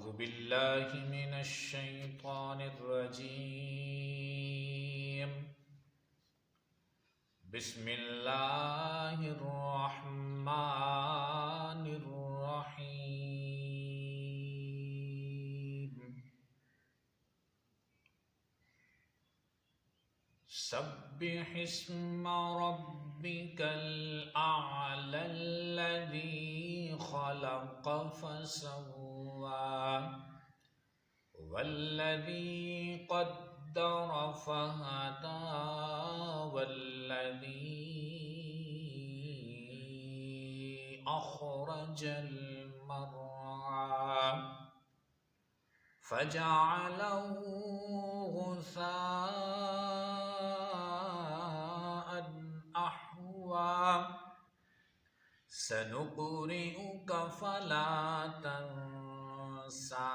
أعوذ بالله من الشيطان الرجيم بسم الله الرحمن الرحيم سبح اسم ربك الأعلى الذي خلق فسوى والذي قدر فهدى والذي أخرج المرعى فجعله غثاء أحوى سنقرئك فلا تنسى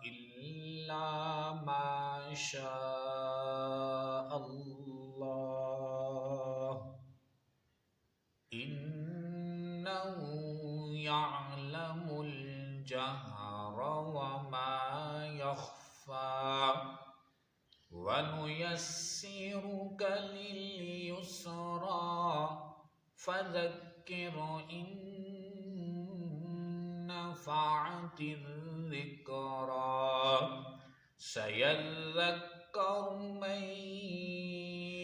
إلا ما شاء الله إنه يعلم الجهر وما يخفى ونيسرك لليسرى فذكر إن نفعت الذكرى سيذكر من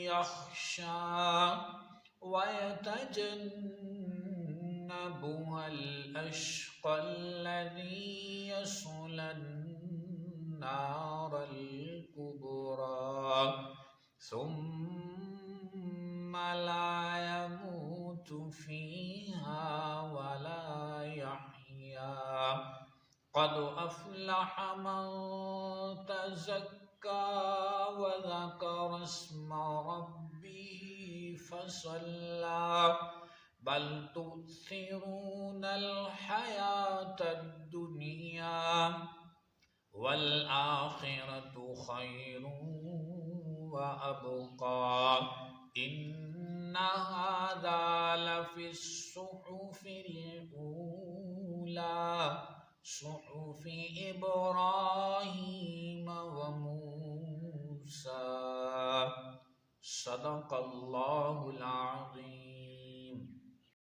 يخشى ويتجنبها الأشقى الذي يصلى النار الكبرى ثم لا يموت فيها ولا يحيا قد أفلح من تزكى وذكر اسم ربه فصلى بل تؤثرون الحياة الدنيا والآخرة خير وأبقى إن هذا لفي الصحف الأولى صحف إبراهيم وموسى صدق الله العظيم.